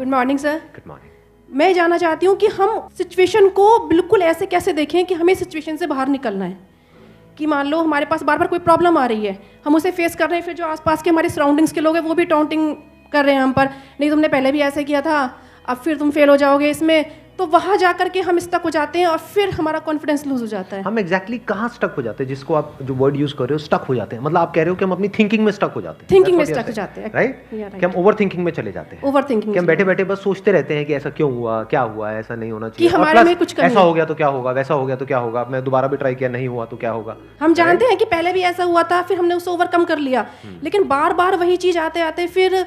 Good morning sir. Good morning. मैं जानना चाहती हूँ कि हम सिचुएशन को बिल्कुल ऐसे कैसे देखें कि हमें सिचुएशन से बाहर निकलना है। कि मान लो हमारे पास बार बार कोई प्रॉब्लम आ रही है, हम उसे फेस कर रहे हैं, फिर जो आसपास के हमारे सराउंडिंग्स के लोग हैं वो भी टाउंटिंग कर रहे हैं हम पर, नहीं तुमने पहले भी ऐसे किया था, अब फिर तुम फेल हो जाओगे इसमें, तो वहाँ जा करके हम स्टक हो जाते हैं और फिर हमारा कॉन्फिडेंस लूज हो जाता है। हम एग्जैक्टली कहाँ स्टक हो जाते हैं, जिसको आप जो वर्ड यूज कर रहे हो स्टक हो जाते हैं, मतलब आप कह रहे हो कि हम अपनी थिंकिंग में स्टक हो जाते हैं। थिंकिंग में स्टक हो जाते हैं, राइट? कि हम ओवर थिंकिंग में चले जाते हैं। ओवर थिंकिंग कि हम बैठे बैठे बस सोचते रहते हैं कि ऐसा क्यों हुआ, क्या हुआ, ऐसा नहीं होना चाहिए, कि हमारे में कुछ कमी ऐसा हो गया तो क्या होगा, वैसा हो गया तो क्या होगा, मैं दोबारा भी ट्राई किया नहीं हुआ तो क्या होगा। हम जानते हैं कि पहले भी ऐसा हुआ था, फिर हमने उसे ओवरकम कर लिया, लेकिन बार बार वही चीज आते आते फिर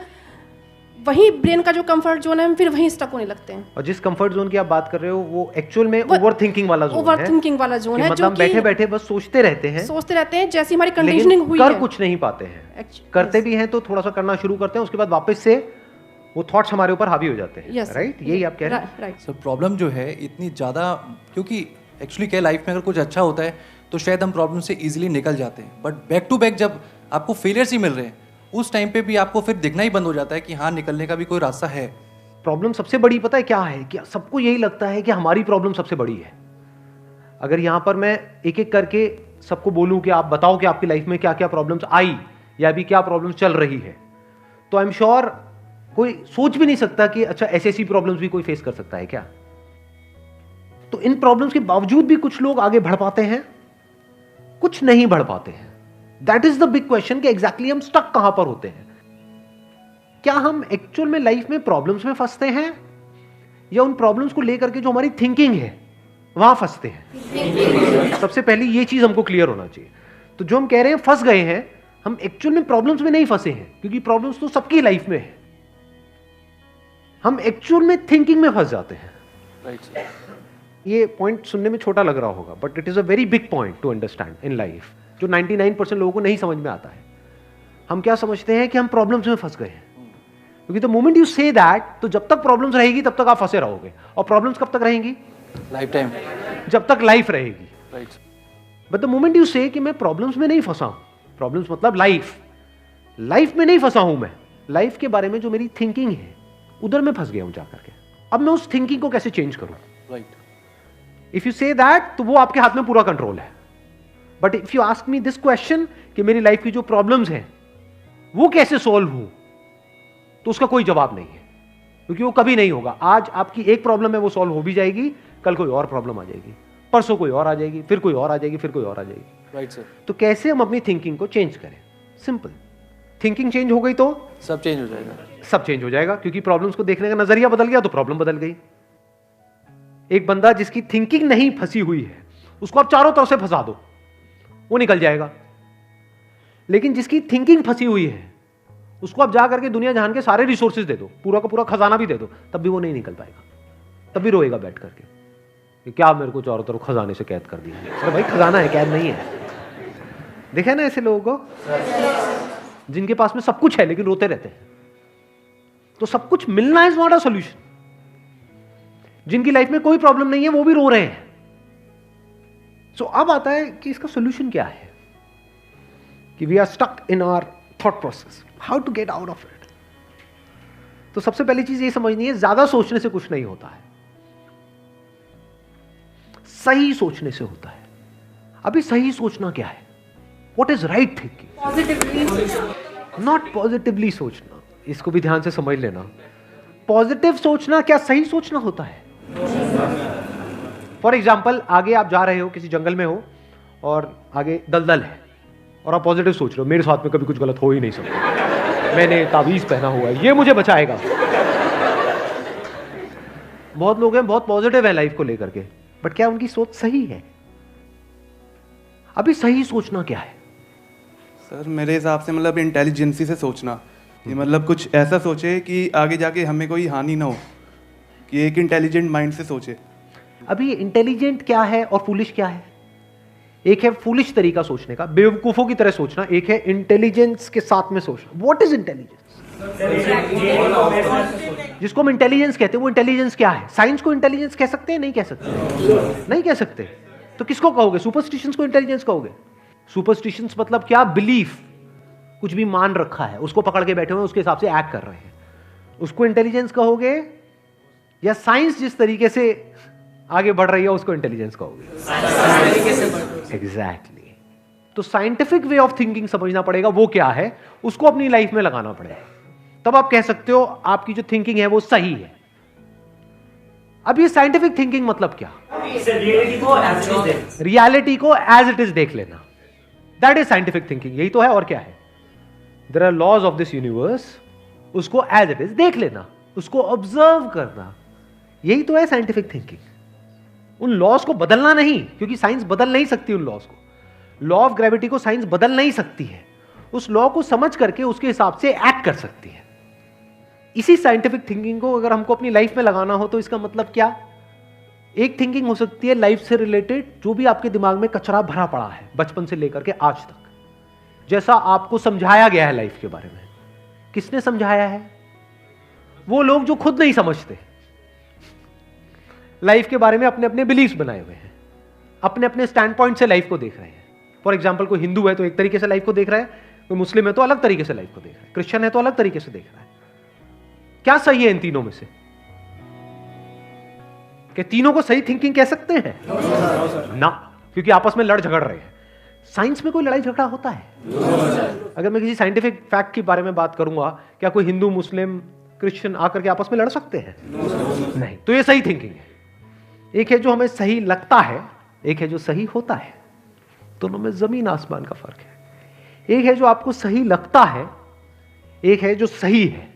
वही ब्रेन का जो कंफर्ट जोन है हम फिर वहीं स्टक होने लगते हैं। और जिस कंफर्ट जोन की आप बात कर रहे हो वो एक्चुअल में ओवर थिंकिंग वाला जोन है। ओवर थिंकिंग वाला जोन है, मतलब बैठे बैठे बस सोचते रहते हैं जैसी हमारी कंडीशनिंग हुई है, कर कुछ नहीं पाते हैं। करते भी हैं तो थोड़ा सा करना शुरू करते हैं, उसके बाद वापस से वो थॉट्स हमारे ऊपर हावी हो जाते हैं। राइट? यही आप कह रहे हैं। राइट सर, प्रॉब्लम जो है इतनी ज़्यादा, क्योंकि एक्चुअली क्या लाइफ में अगर कुछ अच्छा होता है तो शायद हम प्रॉब्लम से इजीली निकल जाते हैं, बट बैक टू बैक जब आपको फेलियर्स ही मिल रहे हैं उस टाइम पे भी आपको फिर दिखना ही बंद हो जाता है कि हाँ, निकलने का भी कोई रास्ता है। प्रॉब्लम सबसे बड़ी पता है क्या है? कि सबको यही लगता है कि हमारी प्रॉब्लम सबसे बड़ी है। अगर यहां पर मैं एक एक करके सबको बोलूं कि आप बताओ कि आपकी लाइफ में क्या क्या प्रॉब्लम्स आई या अभी क्या प्रॉब्लम्स चल रही है, तो आई एम श्योर कोई सोच भी नहीं सकता कि अच्छा ऐसी ऐसी प्रॉब्लम्स भी कोई फेस कर सकता है क्या। तो इन प्रॉब्लम्स के बावजूद भी कुछ लोग आगे बढ़ पाते हैं, कुछ नहीं बढ़ पाते हैं। That is the big question कि एग्जैक्टली हम स्टक कहां पर होते हैं। क्या हम एक्चुअल में लाइफ में प्रॉब्लम्स में फंसते हैं या उन प्रॉब्लम्स को लेकर के जो हमारी थिंकिंग है वहां फंसते हैं? सबसे पहले ये चीज हमको क्लियर होना चाहिए। तो जो हम कह रहे हैं फंस गए हैं, हम एक्चुअल में प्रॉब्लम्स में नहीं फंसे हैं, क्योंकि प्रॉब्लम्स तो सबकी लाइफ में है। हम एक्चुअल में थिंकिंग में फंस जाते हैं। राइट। ये पॉइंट सुनने में छोटा लग रहा होगा, but it is a very big point two understand in life, जो 99% लोगों को नहीं समझ में आता है। हम क्या समझते हैं कि हम प्रॉब्लम्स में फंस गए हैं, क्योंकि the moment you say that, तो जब तक प्रॉब्लम्स रहेगी तब तक आप फंसे रहोगे। और प्रॉब्लम्स कब तक रहेंगी? लाइफ टाइम, जब तक लाइफ रहेगी। Right. But the moment you से कि मैं प्रॉब्लम्स में नहीं फंसा हूं, प्रॉब्लम्स मतलब लाइफ में नहीं फंसा हूं, मैं लाइफ के बारे में जो मेरी थिंकिंग है उधर मैं फंस गया हूं जाकर के। अब मैं उस थिंकिंग को कैसे चेंज करूं? Right. If you say that, तो वो आपके हाथ में पूरा कंट्रोल है। But if you ask me this question कि मेरी लाइफ की जो प्रॉब्लम्स हैं वो कैसे सॉल्व हो, तो उसका कोई जवाब नहीं है, क्योंकि वो कभी नहीं होगा। आज आपकी एक प्रॉब्लम है, वो सॉल्व हो भी जाएगी, कल कोई और प्रॉब्लम आ जाएगी, परसों कोई और आ जाएगी, फिर कोई और आ जाएगी, फिर कोई और आ जाएगी। Right sir. तो कैसे हम अपनी थिंकिंग को चेंज करें? सिंपल। थिंकिंग चेंज हो गई तो सब चेंज हो जाएगा। सब चेंज हो जाएगा, क्योंकि प्रॉब्लम्स को देखने का नजरिया बदल गया तो प्रॉब्लम बदल गई। एक बंदा जिसकी थिंकिंग नहीं फंसी हुई है, उसको आप चारों तरफ से फंसा दो, वो निकल जाएगा। लेकिन जिसकी थिंकिंग फंसी हुई है, उसको आप जा करके दुनिया जहान के सारे रिसोर्सेज दे दो, पूरा का पूरा खजाना भी दे दो, तब भी वो नहीं निकल पाएगा, तब भी रोएगा बैठ करके कि क्या मेरे को चारों तरफ खजाने से कैद कर दिया। अरे भाई, खजाना है, कैद नहीं है। देखा ना ऐसे लोगों को जिनके पास में सब कुछ है लेकिन रोते रहते हैं। तो सब कुछ मिलना इज नॉट अ सॉल्यूशन। जिनकी लाइफ में कोई प्रॉब्लम नहीं है वो भी रो रहे हैं। सो अब आता है कि इसका सॉल्यूशन क्या है, कि we are stuck in our thought process, how to get out of it. तो सबसे पहली चीज ये समझनी है, ज्यादा सोचने से कुछ नहीं होता है, सही सोचने से होता है। अभी सही सोचना क्या है? What is right thinking? Positively, not positively सोचना। इसको भी ध्यान से समझ लेना। पॉजिटिव सोचना क्या सही सोचना होता है? फॉर एग्जाम्पल, आगे आप जा रहे हो, किसी जंगल में हो और आगे दलदल है और आप पॉजिटिव सोच रहे हो, मेरे साथ में कभी कुछ गलत हो ही नहीं सकता, मैंने तावीज पहना हुआ है, ये मुझे बचाएगा। बहुत लोग हैं बहुत पॉजिटिव है लाइफ को लेकर के, बट क्या उनकी सोच सही है? अभी सही सोचना क्या है? सर मेरे हिसाब से मतलब इंटेलिजेंसी से सोचना, कि मतलब कुछ ऐसा सोचे कि आगे जाके हमें कोई हानि ना हो, कि एक इंटेलिजेंट माइंड से सोचे। अभी इंटेलिजेंट क्या है और फूलिश क्या है? एक है फूलिश तरीका सोचने का, बेवकूफों की तरह सोचना, एक है इंटेलिजेंस के साथ में सोचना। What is intelligence? जिसको हम इंटेलिजेंस कहते हैं वो इंटेलिजेंस क्या है? साइंस को इंटेलिजेंस कह सकते हैं? नहीं कह सकते। नहीं कह सकते। तो किसको कहोगे? सुपरस्टिशंस को इंटेलिजेंस कहोगे? सुपरस्टिशंस मतलब क्या? बिलीफ, कुछ भी मान रखा है उसको पकड़ के बैठे हुए उसके हिसाब से एक्ट कर रहे हैं। उसको इंटेलिजेंस कहोगे या साइंस जिस तरीके से आगे बढ़ रही है उसको इंटेलिजेंस कहोगे? एग्जैक्टली। तो साइंटिफिक वे ऑफ थिंकिंग समझना पड़ेगा, वो क्या है, उसको अपनी लाइफ में लगाना पड़ेगा, तब आप कह सकते हो आपकी जो थिंकिंग है वो सही है। अब ये साइंटिफिक थिंकिंग मतलब क्या? रियलिटी को एज इट इज देख लेना, दैट इज साइंटिफिक थिंकिंग। यही तो है, और क्या है? There are laws of this universe, उसको एज इट इज देख लेना, उसको ऑब्जर्व करना, यही तो है साइंटिफिक थिंकिंग। उन लॉज को बदलना नहीं, क्योंकि साइंस बदल नहीं सकती उन लॉज को। लॉ ऑफ ग्रेविटी को साइंस बदल नहीं सकती है, उस लॉ को समझ करके उसके हिसाब से एक्ट कर सकती है। इसी साइंटिफिक थिंकिंग को अगर हमको अपनी लाइफ में लगाना हो तो इसका मतलब क्या? एक थिंकिंग हो सकती है लाइफ से रिलेटेड, जो भी आपके दिमाग में कचरा भरा पड़ा है बचपन से लेकर के आज तक, जैसा आपको समझाया गया है लाइफ के बारे में। किसने समझाया है? वो लोग जो खुद नहीं समझते, लाइफ के बारे में अपने अपने बिलीफ्स बनाए हुए हैं, अपने अपने स्टैंड पॉइंट से लाइफ को देख रहे हैं। फॉर एग्जाम्पल, कोई हिंदू है तो एक तरीके से लाइफ को देख रहा है, कोई मुस्लिम है तो अलग तरीके से लाइफ को देख रहा है, क्रिश्चियन है तो अलग तरीके से देख रहा है। क्या सही है इन तीनों में से? कि तीनों को सही थिंकिंग कह सकते हैं? ना, क्योंकि आपस में लड़ झगड़ रहे हैं। साइंस में कोई लड़ाई झगड़ा होता है? अगर मैं किसी साइंटिफिक फैक्ट के बारे में बात करूंगा, क्या कोई हिंदू, मुस्लिम, क्रिश्चियन आकर के आपस में लड़ सकते हैं? नहीं। तो ये सही थिंकिंग है। एक है जो हमें सही लगता है, एक है जो सही होता है। दोनों में जमीन आसमान का फर्क है। एक है जो आपको सही लगता है, एक है जो सही है।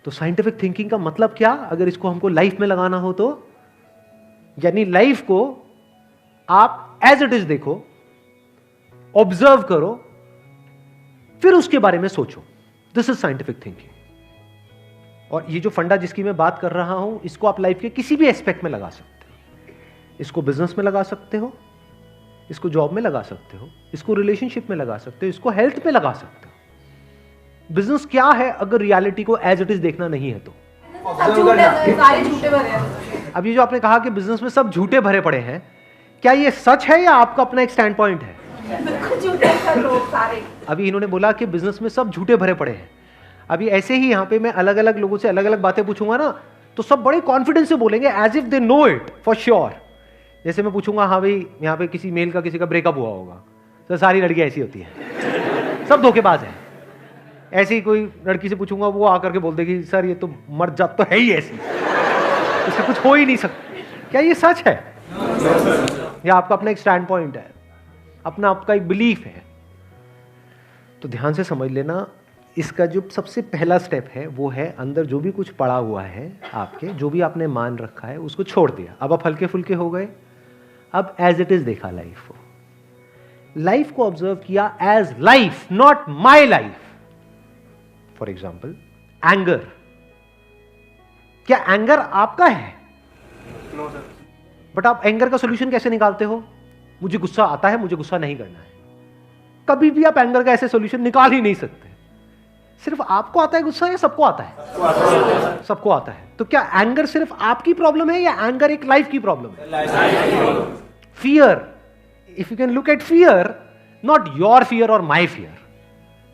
तो साइंटिफिक थिंकिंग का मतलब क्या, अगर इसको हमको लाइफ में लगाना हो तो, यानी लाइफ को आप एज इट इज देखो, ऑब्जर्व करो, फिर उसके बारे में सोचो। This is scientific thinking. और ये जो फंडा जिसकी मैं बात कर रहा हूं, इसको आप लाइफ के किसी भी एस्पेक्ट में लगा सकते हो। इसको बिजनेस में लगा सकते हो, इसको जॉब में लगा सकते हो, इसको रिलेशनशिप में लगा सकते हो, इसको हेल्थ में लगा सकते हो। बिजनेस क्या है अगर रियलिटी को एज इट इज देखना नहीं है तो? अब ये जो आपने कहा कि बिजनेस में सब झूठे भरे पड़े हैं, क्या ये सच है या आपका अपना एक स्टैंड पॉइंट है? अभी इन्होंने बोला कि बिजनेस में सब झूठे भरे पड़े हैं। अभी ऐसे ही यहाँ पे मैं अलग अलग लोगों से अलग अलग बातें पूछूंगा ना, तो सब बड़े कॉन्फिडेंस से बोलेंगे, as if they know it for sure. जैसे मैं पूछूंगा, हाँ भाई यहाँ पे किसी मेल का किसी का ब्रेकअप हुआ होगा, तो सारी लड़कियां ऐसी होती हैं, सब धोखेबाज हैं। ऐसे ही कोई लड़की से पूछूंगा, वो आकर के बोल देगी, सर ये तो मर्द जात तो है ही ऐसी, इससे कुछ हो ही नहीं सकता। क्या ये सच है या आपका अपना एक स्टैंड पॉइंट है, अपना आपका एक बिलीफ है? तो ध्यान से समझ लेना, इसका जो सबसे पहला स्टेप है वो है अंदर जो भी कुछ पड़ा हुआ है आपके, जो भी आपने मान रखा है उसको छोड़ दिया। अब आप हल्के फुल्के हो गए, अब एज इट इज देखा लाइफ को, लाइफ को ऑब्जर्व किया as life, not my life. For example, anger, क्या एंगर आपका है? बट आप एंगर का सोल्यूशन कैसे निकालते हो? मुझे गुस्सा आता है, मुझे गुस्सा नहीं करना है। कभी भी आप एंगर का ऐसे सोल्यूशन निकाल ही नहीं सकते। सिर्फ आपको आता है गुस्सा या सबको आता है? सबको आता है। तो क्या एंगर सिर्फ आपकी प्रॉब्लम है या एंगर एक लाइफ की प्रॉब्लम है? Fear, if you can look at fear, not your fear और माई फियर,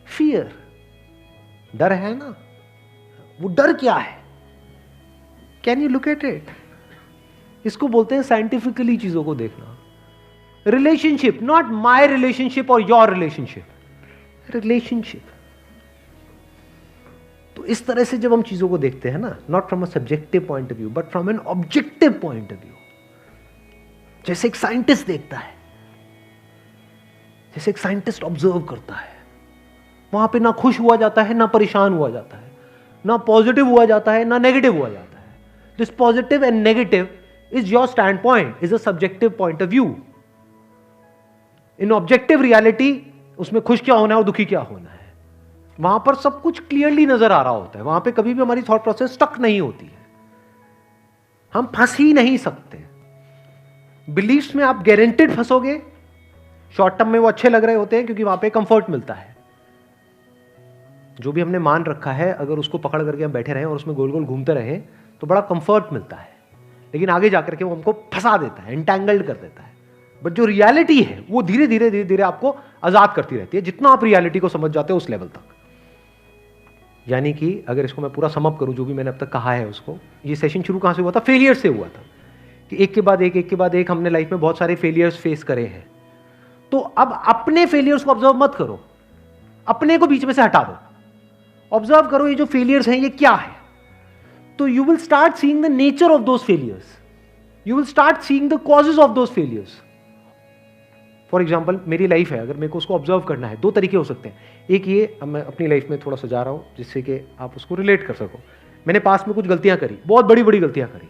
फियर, डर है ना, वो डर क्या है? Can you look at it? इसको बोलते हैं साइंटिफिकली चीजों को देखना। रिलेशनशिप, नॉट माई रिलेशनशिप और योर रिलेशनशिप, रिलेशनशिप। तो इस तरह से जब हम चीजों को देखते हैं ना, not from a subjective point of view but from an objective point of view, जैसे एक साइंटिस्ट देखता है, जैसे एक साइंटिस्ट ऑब्जर्व करता है, वहां पे ना खुश हुआ जाता है, ना परेशान हुआ जाता है, ना पॉजिटिव हुआ जाता है, ना नेगेटिव हुआ जाता है। This positive and negative is your stand point, is a subjective point of view. In objective reality, उसमें खुश क्या होना है और दुखी क्या होना है, वहां पर सब कुछ क्लियरली नजर आ रहा होता है। वहां पे कभी भी हमारी थॉट प्रोसेस स्टक नहीं होती है, हम फंस ही नहीं सकते। बिलीफ्स में आप गारंटेड फंसोगे। शॉर्ट टर्म में वो अच्छे लग रहे होते हैं क्योंकि वहां पे कंफर्ट मिलता है। जो भी हमने मान रखा है, अगर उसको पकड़ करके हम बैठे रहें और उसमें गोल गोल घूमते रहें तो बड़ा कंफर्ट मिलता है, लेकिन आगे जाकर के वो हमको फंसा देता है, एंटैंगल्ड कर देता है। बट जो रियलिटी है वो धीरे धीरे धीरे धीरे आपको आजाद करती रहती है, जितना आप रियलिटी को समझ जाते हो उस लेवल तक। यानी कि अगर इसको मैं पूरा समअप करूं, जो भी मैंने अब तक कहा है उसको, ये सेशन शुरू कहाँ से हुआ था? फेलियर से हुआ था कि एक के बाद एक हमने लाइफ में बहुत सारे फेलियर्स फेस करे हैं। तो अब अपने फेलियर्स को ऑब्जर्व मत करो, अपने को बीच में से हटा दो, ऑब्जर्व करो ये जो फेलियर्स हैं ये क्या है। तो you will start seeing the nature of those failures, you will start seeing the causes of those failures. For example मेरी लाइफ है, अगर मेरे को उसको ऑब्जर्व करना है, दो तरीके हो सकते हैं। एक ये, अब मैं अपनी लाइफ में थोड़ा सा जा रहा हूं जिससे कि आप उसको रिलेट कर सको। मैंने पास में कुछ गलतियां करी, बहुत बड़ी बड़ी गलतियां करी,